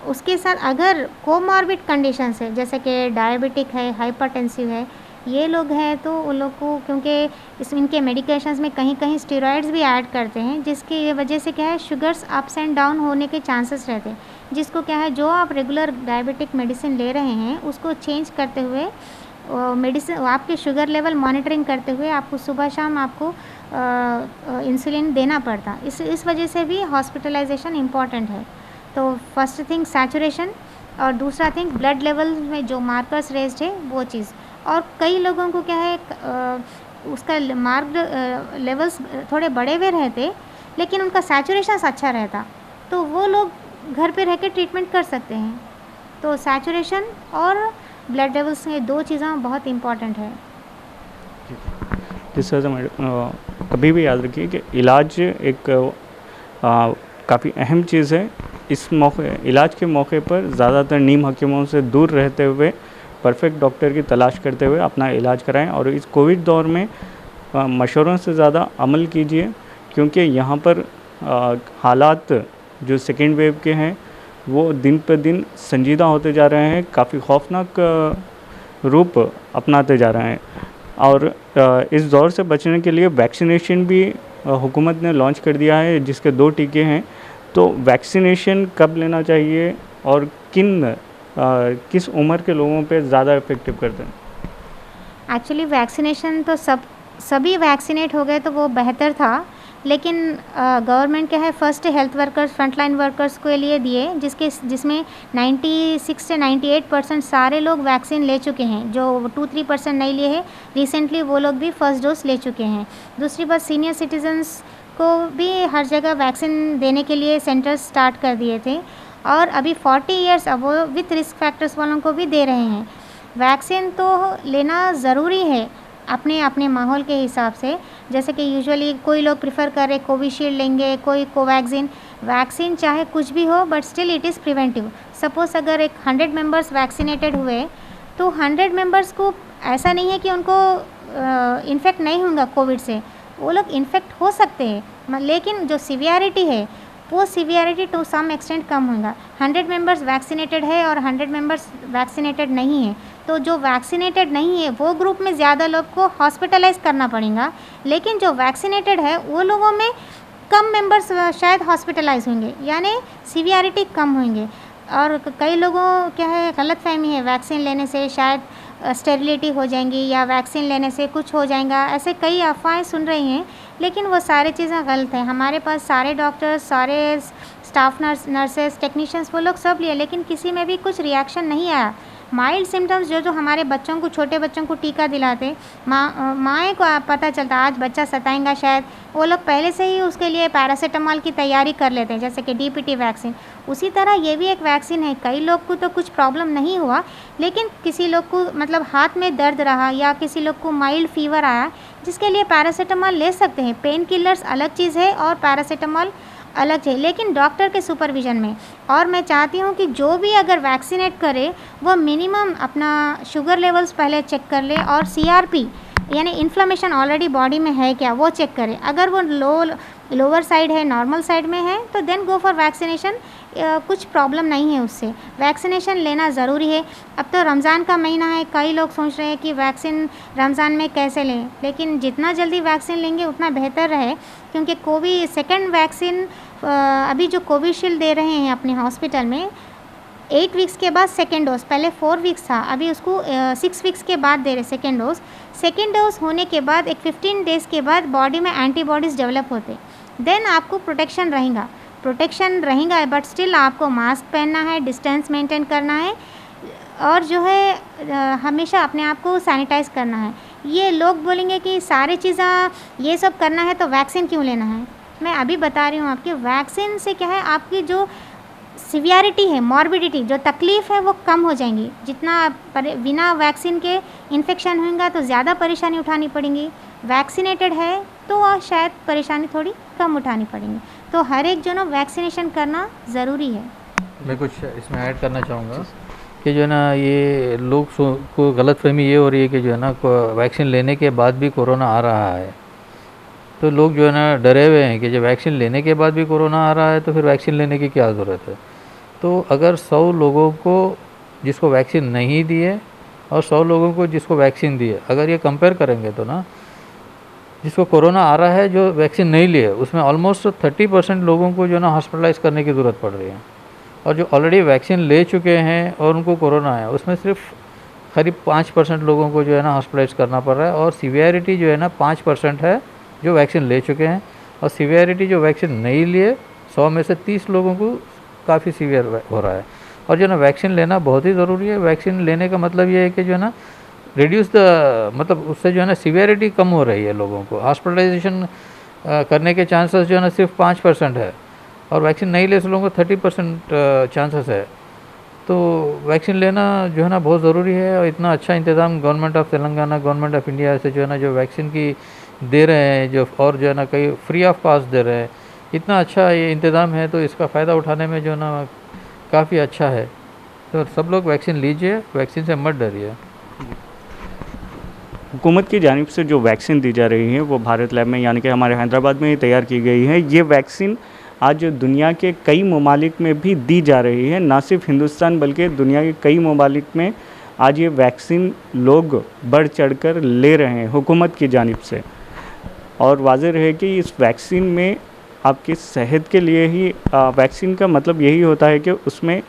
उसके साथ अगर कोमॉर्बिड कंडीशंस है, जैसे कि डायबिटिक है, हाइपरटेंसिव है, ये लोग हैं, तो उन लोग को, क्योंकि इनके मेडिकेशंस में कहीं कहीं स्टेरॉइड्स भी ऐड करते हैं, जिसकी वजह से क्या है, शुगर्स अप्स एंड डाउन होने के चांसेस रहते हैं, जिसको क्या है, जो आप रेगुलर डायबिटिक मेडिसिन ले रहे हैं उसको चेंज करते हुए, मेडिसिन आपके शुगर लेवल मॉनिटरिंग करते हुए आपको सुबह शाम आपको इंसुलिन देना पड़ता। इस वजह से भी हॉस्पिटलाइजेशन इम्पॉर्टेंट है। तो फर्स्ट थिंग सैचुरेशन, और दूसरा थिंग ब्लड लेवल में जो मार्कर्स रेज्ड है वो चीज़। और कई लोगों को क्या है, उसका मार्क्ड लेवल्स थोड़े बढ़े हुए रहते, लेकिन उनका सैचुरेशन अच्छा रहता, तो वो लोग घर पे रह के ट्रीटमेंट कर सकते हैं। तो सैचुरेशन और ब्लड लेवल्स, ये दो चीज़ें बहुत इम्पॉर्टेंट है।
जिस तरह से कभी भी याद रखिए कि इलाज एक काफ़ी अहम चीज़ है। इस इलाज के मौके पर ज़्यादातर नीम हकीमों से दूर रहते हुए परफेक्ट डॉक्टर की तलाश करते हुए अपना इलाज कराएं, और इस कोविड दौर में मशवरों से ज़्यादा अमल कीजिए, क्योंकि यहाँ पर हालात जो सेकेंड वेव के हैं वो दिन पर दिन संजीदा होते जा रहे हैं, काफ़ी खौफनाक रूप अपनाते जा रहे हैं। और इस दौर से बचने के लिए वैक्सीनेशन भी हुकूमत ने लॉन्च कर दिया है, जिसके 2 टीके हैं। तो वैक्सीनेशन कब लेना चाहिए और किस उम्र के लोगों पे ज़्यादा इफेक्टिव करते हैं?
एक्चुअली वैक्सीनेशन तो सभी वैक्सीनेट हो गए तो वो बेहतर था, लेकिन गवर्नमेंट क्या है, first health workers, frontline workers के लिए दिए, जिसमें 96 से 98% सारे लोग वैक्सीन ले चुके हैं। जो 2-3% नहीं लिए हैं, रिसेंटली वो लोग भी फर्स्ट डोज ले चुके हैं। दूसरी बात, सीनियर सिटीजन्स को भी हर जगह वैक्सीन देने के लिए सेंटर्स स्टार्ट कर दिए थे, और अभी 40 ईयर्स अब विथ रिस्क फैक्टर्स वालों को भी दे रहे हैं। वैक्सीन तो लेना ज़रूरी है अपने अपने माहौल के हिसाब से। जैसे कि यूजुअली कोई लोग प्रिफर करे कोविशील्ड लेंगे, कोई कोवैक्सीन। वैक्सीन चाहे कुछ भी हो, but still it is preventive. Suppose अगर 100 मेंबर्स वैक्सीनेटेड हुए, तो 100 मेंबर्स को ऐसा नहीं है कि उनको इन्फेक्ट नहीं होगा कोविड से, वो लोग इन्फेक्ट हो सकते हैं, लेकिन जो सीवियरिटी है वो सीवियरिटी टू सम एक्सटेंट कम होगा। 100 मेंबर्स वैक्सीनेटेड है और 100 मेंबर्स वैक्सीनेटेड नहीं है, तो जो वैक्सीनेटेड नहीं है वो ग्रुप में ज़्यादा लोग को हॉस्पिटलाइज करना पड़ेगा, लेकिन जो वैक्सीनेटेड है वो लोगों में कम मेंबर्स शायद हॉस्पिटलाइज होंगे, यानी सीवियरिटी कम होंगे। और कई लोगों क्या है गलतफहमी है, वैक्सीन लेने से शायद स्टेरिलिटी हो जाएंगी या वैक्सीन लेने से कुछ हो जाएगा, ऐसे कई अफवाहें सुन रही हैं, लेकिन वो सारी चीज़ें गलत हैं। हमारे पास सारे डॉक्टर्स, सारे स्टाफ नर्सेस, टेक्नीशियंस वो लोग सब लिए, लेकिन किसी में भी कुछ रिएक्शन नहीं आया। माइल्ड सिम्टम्स जो हमारे बच्चों को, छोटे बच्चों को टीका दिलाते, माएँ को पता चलता आज बच्चा सताएंगा शायद, वो लोग पहले से ही उसके लिए पैरासीटामोल की तैयारी कर लेते हैं, जैसे कि डीपीटी वैक्सीन। उसी तरह ये भी एक वैक्सीन है। कई लोग को तो कुछ प्रॉब्लम नहीं हुआ, लेकिन किसी लोग को मतलब हाथ में दर्द रहा या किसी लोग को माइल्ड फीवर आया, जिसके लिए पैरासीटामोल ले सकते हैं। पेन किलर्स अलग चीज़ है और पैरासीटामोल अलग है, लेकिन डॉक्टर के सुपरविज़न में। और मैं चाहती हूँ कि जो भी अगर वैक्सीनेट करे वो मिनिमम अपना शुगर लेवल्स पहले चेक कर ले और सीआरपी यानी इन्फ्लेमेशन ऑलरेडी बॉडी में है क्या वो चेक करें। अगर वो लोअर साइड है, नॉर्मल साइड में है, तो देन गो फॉर वैक्सीनेशन। कुछ प्रॉब्लम नहीं है उससे, वैक्सीनेशन लेना ज़रूरी है। अब तो रमज़ान का महीना है, कई लोग सोच रहे हैं कि वैक्सीन रमज़ान में कैसे लें, लेकिन जितना जल्दी वैक्सीन लेंगे उतना बेहतर रहे, क्योंकि कोविड सेकेंड वैक्सीन अभी जो कोविशील्ड दे रहे हैं अपने हॉस्पिटल में 8 वीक्स के बाद सेकेंड डोज, पहले 4 वीक्स था, अभी उसको 6 वीक्स के बाद दे रहे सेकेंड डोज। सेकेंड डोज होने के बाद एक 15 डेज़ के बाद बॉडी में एंटीबॉडीज़ डेवलप होते, देन आपको प्रोटेक्शन रहेगा, बट स्टिल आपको मास्क पहनना है, डिस्टेंस मेंटेन करना है और जो है हमेशा अपने आप को सैनिटाइज़ करना है। ये लोग बोलेंगे कि सारी चीज़ें ये सब करना है तो वैक्सीन क्यों लेना है। मैं अभी बता रही हूँ आपकी, वैक्सीन से क्या है, आपकी जो सिवियरिटी है, मॉर्बिडिटी, जो तकलीफ़ है वो कम हो जाएंगी। जितना बिना वैक्सीन के इन्फेक्शन होगा तो ज़्यादा परेशानी उठानी पड़ेंगी, वैक्सीनेटेड है तो शायद परेशानी थोड़ी कम उठानी पड़ेंगी। तो हर एक जो ना वैक्सीनेशन करना ज़रूरी है।
मैं कुछ इसमें ऐड करना चाहूँगा कि जो है ना ये लोग को गलतफहमी ये हो रही है कि जो है ना वैक्सीन लेने के बाद भी कोरोना आ रहा है, तो लोग जो है ना डरे हुए हैं कि जब वैक्सीन लेने के बाद भी कोरोना आ रहा है तो फिर वैक्सीन लेने की क्या ज़रूरत है। तो अगर 100 लोगों को जिसको वैक्सीन नहीं दी है और 100 लोगों को जिसको वैक्सीन दी है, अगर ये कंपेयर करेंगे तो ना जिसको कोरोना आ रहा है जो वैक्सीन नहीं लिए उसमें ऑलमोस्ट 30% लोगों को जो है ना हॉस्पिटलाइज़ करने की ज़रूरत पड़ रही है, और जो ऑलरेडी वैक्सीन ले चुके हैं और उनको कोरोना है उसमें सिर्फ करीब 5% लोगों को जो है ना हॉस्पिटलाइज करना पड़ रहा है। और सीवियरिटी जो है ना 5% है जो वैक्सीन ले चुके हैं, और सीवियरिटी जो वैक्सीन नहीं लिए 100 में से 30 लोगों को काफ़ी सीवियर हो रहा है। और जो है ना वैक्सीन लेना बहुत ही ज़रूरी है। वैक्सीन लेने का मतलब ये है कि जो है ना रिड्यूस द मतलब उससे जो है ना सीवियरिटी कम हो रही है, लोगों को हॉस्पिटलाइजेशन करने के चांसेस जो है ना सिर्फ 5% है, और वैक्सीन नहीं ले लोगों को 30% चांसेस है। तो वैक्सीन लेना जो है ना बहुत ज़रूरी है। और इतना अच्छा इंतज़ाम government of Telangana, government of India से जो है ना जो वैक्सीन की दे रहे हैं जो, और जो है ना कई फ्री ऑफ कॉस्ट दे रहे हैं, इतना अच्छा ये इंतज़ाम है, तो इसका फ़ायदा उठाने में जो है ना काफ़ी अच्छा है। तो सब लोग वैक्सीन लीजिए, वैक्सीन से मत डरिए।
हुकूमत की जानिब से जो वैक्सीन दी जा रही है वो भारत लैब में यानी कि हमारे हैदराबाद में ही तैयार की गई है। ये वैक्सीन आज दुनिया के कई ममालिक में भी दी जा रही है, ना सिर्फ हिंदुस्तान बल्कि दुनिया के कई ममालिक में आज ये वैक्सीन लोग बढ़ चढ़कर ले रहे हैं हुकूमत की जानिब से। और वाज़ेह रहे कि इस वैक्सीन में आपकी सेहत के लिए ही वैक्सीन का मतलब यही होता है कि उसमें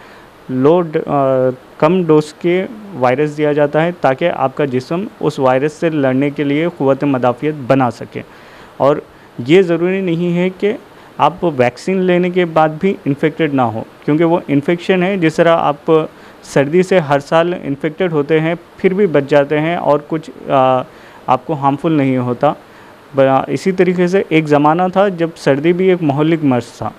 कम डोज के वायरस दिया जाता है ताकि आपका जिस्म उस वायरस से लड़ने के लिए क़ुव्वत मदाफ़ियत बना सके। और ये ज़रूरी नहीं है कि आप वैक्सीन लेने के बाद भी इन्फेक्टेड ना हो, क्योंकि वो इन्फेक्शन है जिस तरह आप सर्दी से हर साल इन्फेक्टेड होते हैं फिर भी बच जाते हैं और कुछ आपको हार्मफुल नहीं होता। इसी तरीके से एक ज़माना था जब सर्दी भी एक महलिक मर्ज़ था,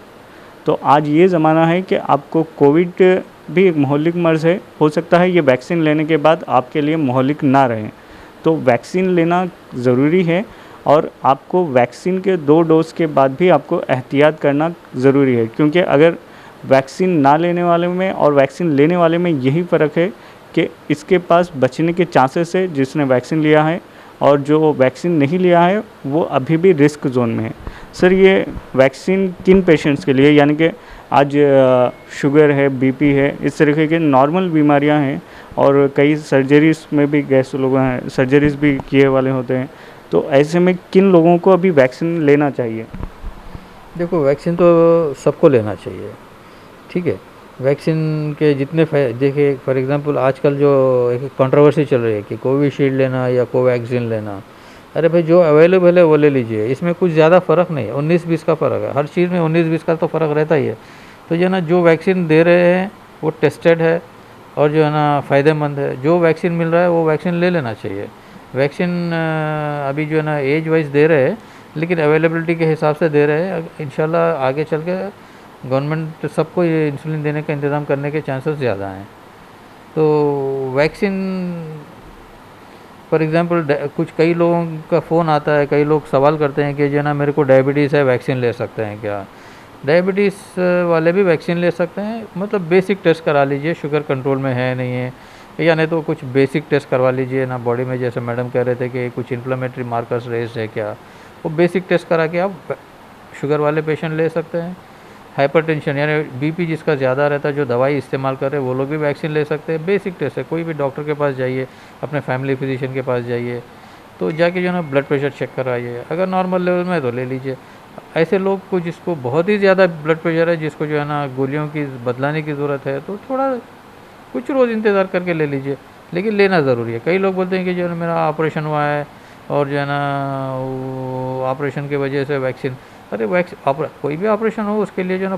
तो आज ये ज़माना है कि आपको कोविड भी एक महलिक मर्ज़ है, हो सकता है ये वैक्सीन लेने के बाद आपके लिए महलिक ना रहे। तो वैक्सीन लेना ज़रूरी है, और आपको वैक्सीन के 2 डोज के बाद भी आपको एहतियात करना ज़रूरी है, क्योंकि अगर वैक्सीन ना लेने वाले में और वैक्सीन लेने वाले में यही फ़र्क है कि इसके पास बचने के चांसेस है जिसने वैक्सीन लिया है, और जो वैक्सीन नहीं लिया है वो अभी भी रिस्क जोन में है। सर ये वैक्सीन किन पेशेंट्स के लिए, यानी कि आज शुगर है, बीपी है, इस तरीके के नॉर्मल बीमारियां हैं और कई सर्जरीज में भी गैस लोग हैं, सर्जरीज भी किए वाले होते हैं, तो ऐसे में किन लोगों को अभी वैक्सीन लेना चाहिए?
देखो वैक्सीन तो सबको लेना चाहिए, ठीक है। वैक्सीन के जितने देखिए फॉर एग्जांपल आजकल जो एक कंट्रोवर्सी चल रही है कि कोविशील्ड लेना या कोवैक्सीन लेना, अरे भाई जो अवेलेबल है वो ले लीजिए, इसमें कुछ ज़्यादा फ़र्क नहीं है, 19-20 का फ़र्क है, हर चीज़ में 19-20 का तो फ़र्क रहता ही है। तो जो है ना जो वैक्सीन दे रहे हैं वो टेस्टेड है और जो है ना फ़ायदेमंद है, जो वैक्सीन मिल रहा है वो वैक्सीन ले लेना चाहिए। वैक्सीन अभी जो है ना एज वाइज दे रहे हैं, लेकिन अवेलेबिलिटी के हिसाब से दे रहे हैं। इंशाल्लाह आगे चल के गवर्नमेंट सबको ये इंसुलिन देने का इंतज़ाम करने के चांसेस ज़्यादा हैं। तो वैक्सीन फॉर एग्ज़ाम्पल कुछ कई लोगों का फ़ोन आता है, कई लोग सवाल करते हैं कि जो है ना मेरे को डायबिटीज़ है, वैक्सीन ले सकते हैं क्या? डायबिटीज़ वाले भी वैक्सीन ले सकते हैं, मतलब बेसिक टेस्ट करा लीजिए, शुगर कंट्रोल में है नहीं है, या नहीं तो कुछ बेसिक टेस्ट करवा लीजिए ना बॉडी में, जैसे मैडम कह रहे थे कि कुछ इन्फ्लेमेटरी मार्कर्स रेज है क्या, वो बेसिक टेस्ट करा के आप शुगर वाले पेशेंट ले सकते हैं। हाइपरटेंशन यानी बीपी जिसका ज़्यादा रहता है, जो दवाई इस्तेमाल कर रहे हैं वो लोग भी वैक्सीन ले सकते हैं। बेसिक टेस्ट है, कोई भी डॉक्टर के पास जाइए, अपने फैमिली फिजिशियन के पास जाइए, तो जाके जो है ना ब्लड प्रेशर चेक कराइए, अगर नॉर्मल लेवल में है तो ले लीजिए। ऐसे लोग को जिसको बहुत ही ज़्यादा ब्लड प्रेशर है, जिसको जो है ना गोलियों की बदलाने की ज़रूरत है, तो थोड़ा कुछ रोज़ इंतज़ार करके ले लीजिए, लेकिन लेना ज़रूरी है। कई लोग बोलते हैं कि जो है मेरा ऑपरेशन हुआ है और जो है ना ऑपरेशन की वजह से वैक्सीन, अरे कोई भी ऑपरेशन हो उसके लिए जो है ना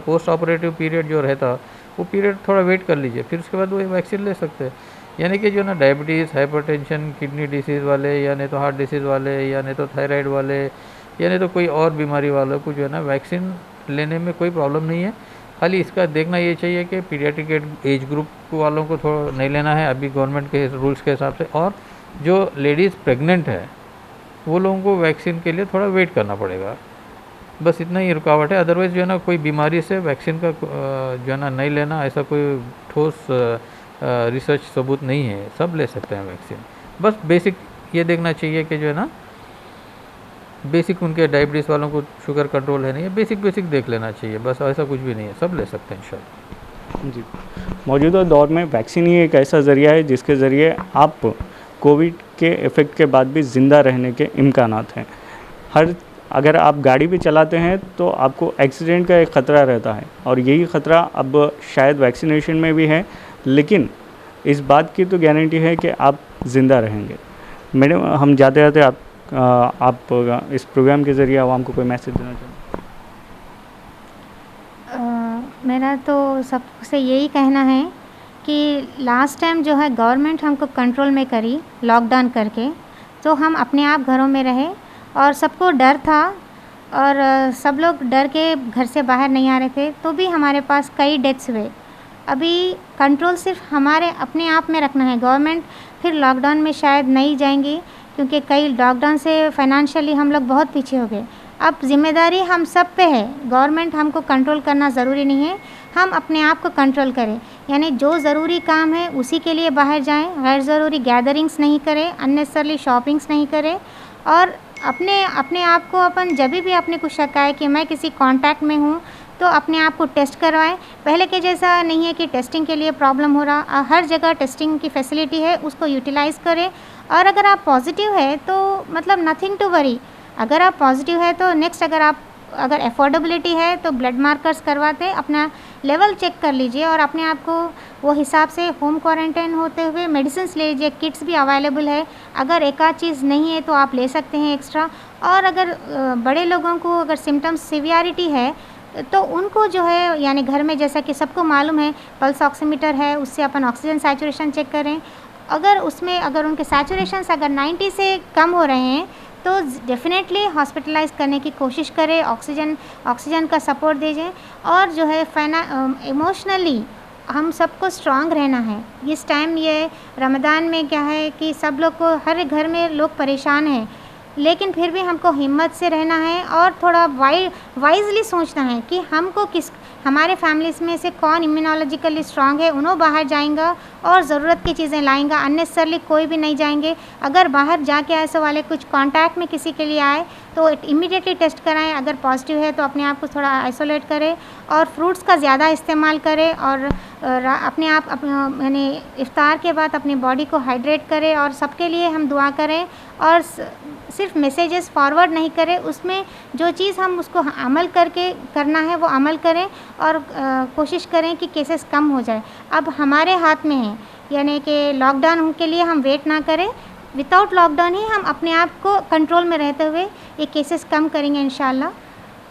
पोस्ट ऑपरेटिव पीरियड जो रहता, वो पीरियड थोड़ा वेट कर लीजिए, फिर उसके बाद वो वैक्सीन ले सकते हैं। यानी कि जो है ना डायबिटीज़, हाइपरटेंशन, किडनी डिसीज़ वाले, या नहीं तो हार्ट डिसीज़ वाले, या नहीं तो थायराइड वाले, या नहीं तो कोई और बीमारी वालों को जो है ना वैक्सीन लेने में कोई प्रॉब्लम नहीं है। खाली इसका देखना ये चाहिए कि पीडियाट्रिक एज ग्रुप वालों को थोड़ा नहीं लेना है अभी गवर्नमेंट के रूल्स के हिसाब से, और जो लेडीज़ प्रेग्नेंट है वो लोगों को वैक्सीन के लिए थोड़ा वेट करना पड़ेगा। बस इतना ही रुकावट है, अदरवाइज़ जो है ना कोई बीमारी से वैक्सीन का जो है ना नहीं लेना, ऐसा कोई ठोस रिसर्च सबूत नहीं है, सब ले सकते हैं वैक्सीन। बस बेसिक ये देखना चाहिए कि जो है ना बेसिक उनके डायबिटीज़ वालों को शुगर कंट्रोल है नहीं है, बेसिक देख लेना चाहिए, बस ऐसा कुछ भी नहीं है, सब ले सकते हैं इंशाल्लाह।
जी, मौजूदा दौर में वैक्सीन ही एक ऐसा ज़रिया है जिसके ज़रिए आप कोविड के इफ़ेक्ट के बाद भी ज़िंदा रहने के इम्कानात हैं। अगर आप गाड़ी भी चलाते हैं तो आपको एक्सीडेंट का एक ख़तरा रहता है, और यही ख़तरा अब शायद वैक्सीनेशन में भी है, लेकिन इस बात की तो गारंटी है कि आप ज़िंदा रहेंगे। मैडम, हम जाते जाते आप इस प्रोग्राम के ज़रिए आवाम को कोई मैसेज देना चाहें?
मेरा तो सबसे यही कहना है कि लास्ट टाइम जो है गवर्नमेंट हमको कंट्रोल में करी लॉकडाउन करके, तो हम अपने आप घरों में रहे और सबको डर था और सब लोग डर के घर से बाहर नहीं आ रहे थे, तो भी हमारे पास कई डेथ्स हुए। अभी कंट्रोल सिर्फ हमारे अपने आप में रखना है, गवर्नमेंट फिर लॉकडाउन में शायद नहीं जाएंगी, क्योंकि कई लॉकडाउन से फाइनेंशियली हम लोग बहुत पीछे हो गए। अब जिम्मेदारी हम सब पे है, गवर्नमेंट हमको कंट्रोल करना ज़रूरी नहीं है, हम अपने आप को कंट्रोल करें, यानी जो ज़रूरी काम है उसी के लिए बाहर जाएं, गैर ज़रूरी गैदरिंग्स नहीं करें, अननेसेसरली शॉपिंग्स नहीं करें, और अपने आप को अपन जब भी अपने को शक आए कि मैं किसी कांटेक्ट में हूँ तो अपने आप को टेस्ट करवाएं। पहले के जैसा नहीं है कि टेस्टिंग के लिए प्रॉब्लम हो रहा, हर जगह टेस्टिंग की फैसिलिटी है, उसको यूटिलाइज़ करें। और अगर आप पॉजिटिव है तो मतलब नथिंग टू वरी, अगर आप पॉजिटिव है तो नेक्स्ट अगर अफोर्डेबिलिटी है तो ब्लड मार्कर्स करवाते अपना लेवल चेक कर लीजिए, और अपने आप को वो हिसाब से होम क्वारंटाइन होते हुए मेडिसिन ले लीजिए, किट्स भी अवेलेबल है, अगर एक आध चीज़ नहीं है तो आप ले सकते हैं एक्स्ट्रा। और अगर बड़े लोगों को अगर सिम्टम्स सिवियरिटी है तो उनको जो है यानी घर में, जैसा कि सबको मालूम है पल्स ऑक्सीमीटर है, उससे अपन ऑक्सीजन सैचुरेशन चेक करें, अगर उनके सैचुरेशंस अगर 90 से कम हो रहे हैं तो डेफिनेटली हॉस्पिटलाइज करने की कोशिश करें, ऑक्सीजन का सपोर्ट दीजिए। और जो है इमोशनली हम सबको स्ट्रांग रहना है। इस टाइम ये रमज़ान में क्या है कि सब लोग को हर घर में लोग परेशान हैं, लेकिन फिर भी हमको हिम्मत से रहना है और थोड़ा वाइजली सोचना है कि हमको हमारे फैमिलीज़ में से कौन इम्यूनोलॉजिकली स्ट्रांग है, उन्हों बाहर जाएंगा और ज़रूरत की चीज़ें लाएंगा, अननेसेसरली कोई भी नहीं जाएंगे। अगर बाहर जाके ऐसे वाले कुछ कांटेक्ट में किसी के लिए आए तो इमीडिएटली टेस्ट कराएं, अगर पॉजिटिव है तो अपने आप को थोड़ा आइसोलेट करें और फ्रूट्स का ज़्यादा इस्तेमाल करें और अपने आप यानी इफ्तार के बाद अपनी बॉडी को हाइड्रेट करें और सबके लिए हम दुआ करें और सिर्फ मैसेजेस फॉरवर्ड नहीं करें, उसमें जो चीज़ हम उसको अमल करके करना है वो अमल करें और कोशिश करें कि केसेस कम हो जाए। अब हमारे हाथ में है, यानी कि लॉकडाउन के लिए हम वेट ना करें, विदाउट लॉकडाउन ही हम अपने आप को कंट्रोल में रहते हुए ये केसेस कम करेंगे इंशाल्लाह।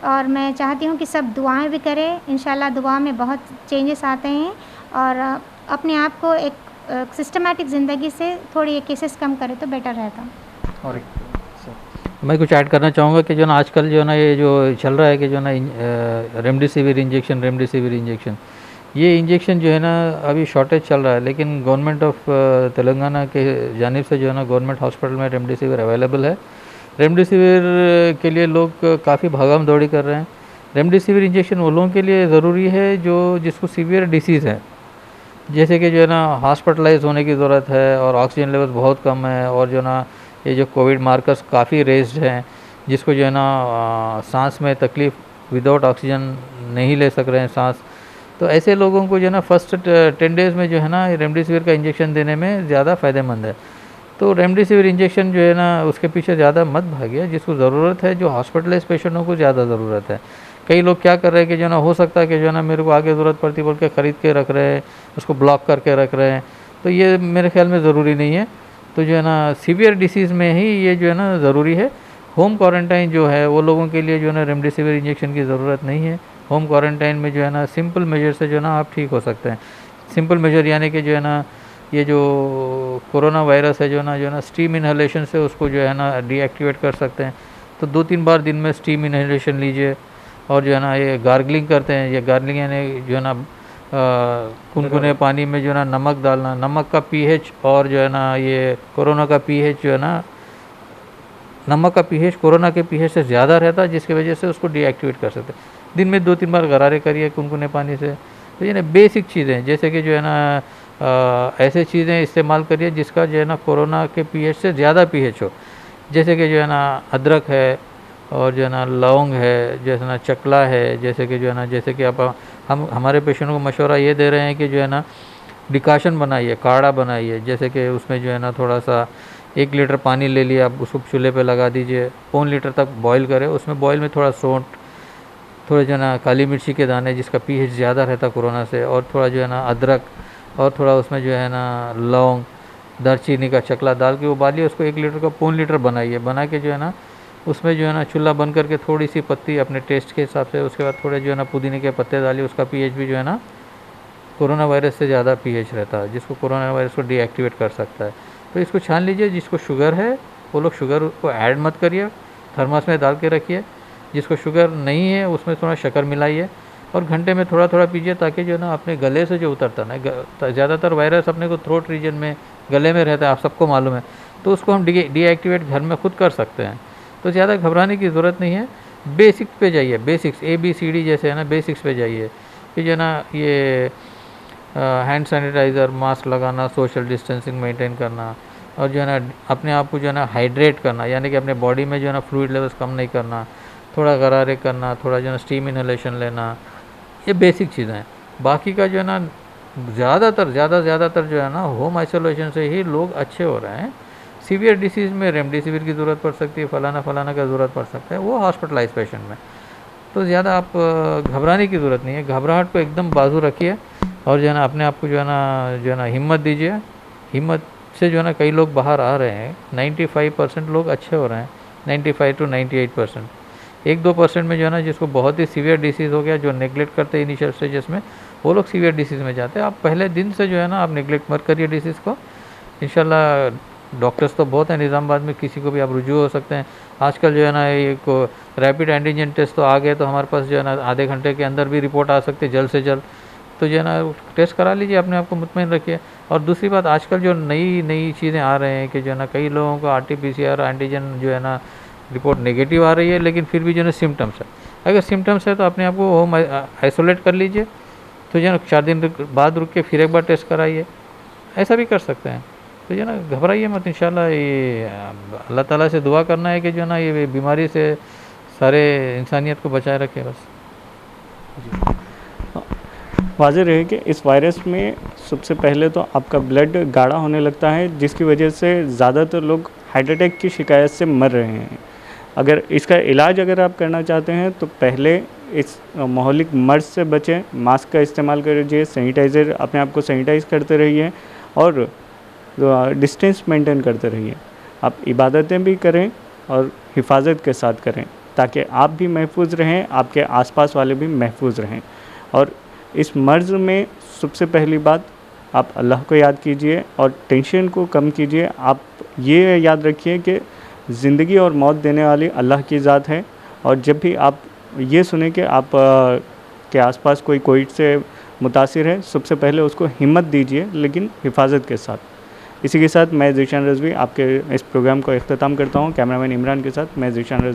और मैं चाहती हूँ कि सब दुआएं भी करें, इंशाल्लाह दुआ में बहुत चेंजेस आते हैं और अपने आप को एक सिस्टमेटिक ज़िंदगी से थोड़ी ये केसेस कम करें तो बेटर रहता।
और मैं कुछ ऐड करना चाहूँगा कि जो ना आजकल जो ना ये जो चल रहा है कि जो ना रेमडेसिविर इंजेक्शन, ये इंजेक्शन जो है ना अभी शॉर्टेज चल रहा है, लेकिन गवर्नमेंट ऑफ तेलंगाना के जानिब से जो है ना गवर्नमेंट हॉस्पिटल में रेमडेसिविर अवेलेबल है। रेमडेसिविर के लिए लोग काफ़ी भागम दौड़ी कर रहे हैं। रेमडेसिविर इंजेक्शन उन लोगों के लिए ज़रूरी है जिसको सीवियर डिसीज़ है, जैसे कि जो है ना हॉस्पिटलाइज होने की ज़रूरत है और ऑक्सीजन लेवल बहुत कम है और जो ना ये जो कोविड मार्कर्स काफ़ी रेज्ड हैं, जिसको जो है ना सांस में तकलीफ़ विदाउट ऑक्सीजन नहीं ले सक रहे हैं सांस, तो ऐसे लोगों को जो है ना फर्स्ट 10 डेज़ में जो है ना रेमडेसिविर का इंजेक्शन देने में ज़्यादा फ़ायदेमंद है। तो रेमडेसिविर इंजेक्शन जो है ना उसके पीछे ज़्यादा मत भागिए, जिसको ज़रूरत है, जो हॉस्पिटलाइज पेशेंटों को ज़्यादा ज़रूरत है। कई लोग क्या कर रहे हैं कि जो है ना हो सकता है कि जो है ना मेरे को आगे ज़रूरत पड़ती बोल के ख़रीद के रख रहे हैं, उसको ब्लॉक करके रख रहे हैं, तो ये मेरे ख्याल में ज़रूरी नहीं है। तो जो है ना सीवियर डिसीज़ में ही ये जो है ना ज़रूरी है। होम क्वारंटाइन जो है वो लोगों के लिए जो है ना रेमडेसिविर इंजेक्शन की ज़रूरत नहीं है। होम क्वारंटाइन में जो है ना सिंपल मेजर से जो है ना आप ठीक हो सकते हैं। सिंपल मेजर यानी कि जो है ना ये जो कोरोना वायरस है जो है ना स्टीम इन्हेलेशन से उसको जो है ना डीएक्टिवेट कर सकते हैं। तो 2-3 बार दिन में स्टीम इन्हेलेशन लीजिए और जो है ना ये गार्गलिंग करते हैं। ये गार्गलिंग यानी जो है ना कुनकुने पानी में जो है ना नमक डालना, नमक का पीएच और जो है ना ये कोरोना का पीएच जो है ना, नमक का पीएच कोरोना के पीएच से ज़्यादा रहता है, जिसकी वजह से उसको डीएक्टिवेट कर सकते हैं। दिन में 2-3 बार गरारे करिए कुनकुने पानी से। तो ये ना बेसिक चीज़ें, जैसे कि जो है ना ऐसे चीज़ें इस्तेमाल करिए जिसका जो है ना कोरोना के पीएच से ज़्यादा पीएच हो, जैसे कि जो है ना अदरक है और जो है ना लौंग है, जैसे ना चकला है, जैसे कि जो है ना जैसे कि आप हम हमारे पेशेंटों को मशवरा ये दे रहे हैं कि जो है ना डिकाशन बनाइए, काढ़ा बनाइए, जैसे कि उसमें जो है ना थोड़ा सा 1 लीटर पानी ले लिया, आप उसको चूल्हे पे लगा दीजिए, 1 लीटर तक बॉईल करें, उसमें बॉईल में थोड़ा सौंठ, थोड़े जो है ना काली मिर्ची के दाने जिसका पीएच ज़्यादा रहता कोरोना से, और थोड़ा जो है ना अदरक और थोड़ा उसमें जो है ना लौंग, दालचीनी का चकला डाल के उबालिए, उसको 1 लीटर का 1 लीटर बनाइए। बना के जो है ना उसमें जो है ना चूल्हा बंद करके थोड़ी सी पत्ती अपने टेस्ट के हिसाब से, उसके बाद थोड़े जो है ना पुदीने के पत्ते डालिए, उसका पीएच भी जो है ना कोरोना वायरस से ज़्यादा पीएच रहता है, जिसको कोरोना वायरस को डीएक्टिवेट कर सकता है। तो इसको छान लीजिए। जिसको शुगर है वो लोग शुगर को ऐड मत करिए, थर्मस में डाल के रखिए। जिसको शुगर नहीं है उसमें थोड़ा शक्कर मिलाइए और घंटे में थोड़ा थोड़ा पीजिए, ताकि जो है ना अपने गले से जो उतरता ना, ज़्यादातर वायरस अपने को थ्रोट रीजन में, गले में रहता है, आप सबको मालूम है, तो उसको हम डीएक्टिवेट घर में खुद कर सकते हैं। तो ज़्यादा घबराने की ज़रूरत नहीं है। बेसिक्स पे जाइए, बेसिक्स ABCD जैसे है ना, बेसिक्स पे जाइए कि जो है ना ये हैंड सैनिटाइज़र, मास्क लगाना, सोशल डिस्टेंसिंग मेंटेन करना और जो है ना अपने आप को जो है ना हाइड्रेट करना, यानी कि अपने बॉडी में जो है ना फ्लूइड लेवल्स कम नहीं करना, थोड़ा गरारे करना, थोड़ा जो है ना स्टीम इन्हेलेशन लेना, ये बेसिक चीज़ें हैं। बाकी का जो है ना ज़्यादातर जो है ना होम आइसोलेशन से ही लोग अच्छे हो रहे हैं। सीवियर डिसीज़ में रेमडेसिविर की ज़रूरत पड़ सकती है, फलाना का ज़रूरत पड़ सकता है, वो हॉस्पिटलाइज पेशेंट में। तो ज़्यादा आप घबराने की ज़रूरत नहीं है। घबराहट को एकदम बाजू रखिए और जो है ना अपने आप को जो है ना हिम्मत दीजिए। हिम्मत से जो है ना कई लोग बाहर आ रहे हैं। 95% लोग अच्छे हो रहे हैं, 95 to 98%। 1-2% में जो है ना जिसको बहुत ही सीवियर डिसीज़ हो गया, जो नेगलेक्ट करते हैं इनिशियल स्टेजेस में, वो लोग सीवियर डिसीज़ में जाते हैं। आप पहले दिन से जो है ना आप नेगलेक्ट मत करिए डिसीज़ को। इंशाल्लाह डॉक्टर्स तो बहुत हैं निज़ामाबाद में, किसी को भी आप रुजू हो सकते हैं। आजकल जो है ना एक रैपिड एंटीजन टेस्ट तो आ गए, तो हमारे पास जो है ना आधे घंटे के अंदर भी रिपोर्ट आ सकती है, जल्द से जल्द। तो जो है ना टेस्ट करा लीजिए, अपने आप को मुतमईन रखिए। और दूसरी बात, आजकल जो नई नई चीज़ें आ रहे हैं कि जो है ना कई लोगों को RT-PCR एंटीजन जो है ना रिपोर्ट नेगेटिव आ रही है, लेकिन फिर भी जो है ना सिम्टम्स है। अगर सिम्टम्स है तो अपने आप को होम आइसोलेट कर लीजिए, तो जो है ना 4 दिन बाद रुक के फिर एक बार टेस्ट कराइए, ऐसा भी कर सकते हैं। तो जो है ना घबराइए मत, इंशाल्लाह ये अल्लाह ताला से दुआ करना है कि जो है ना ये बीमारी से सारे इंसानियत को बचाए रखे बस।
वाज़ेह रहे कि इस वायरस में सबसे पहले तो आपका ब्लड गाढ़ा होने लगता है, जिसकी वजह से ज़्यादातर लोग हार्ट अटैक की शिकायत से मर रहे हैं। अगर इसका इलाज अगर आप करना चाहते हैं तो पहले इस माहौलिक मर्ज से बचें, मास्क का इस्तेमाल कीजिए, सैनिटाइज़र अपने आप को सैनिटाइज़ करते रहिए और डिस्टेंस मेंटेन करते रहिए। आप इबादतें भी करें और हिफाजत के साथ करें, ताकि आप भी महफूज रहें, आपके आसपास वाले भी महफूज रहें। और इस मर्ज़ में सबसे पहली बात, आप अल्लाह को याद कीजिए और टेंशन को कम कीजिए। आप ये याद रखिए कि ज़िंदगी और मौत देने वाली अल्लाह की ज़ात है, और जब भी आप ये सुने कि आप के आसपास कोई कोविड से मुतासिर है, सबसे पहले उसको हिम्मत दीजिए, लेकिन हिफाजत के साथ। इसी के साथ मैं ज़ीशान रज़वी आपके इस प्रोग्राम को इख्तिताम करता हूँ। कैमरामैन इमरान के साथ मैं ज़ीशान रज़वी।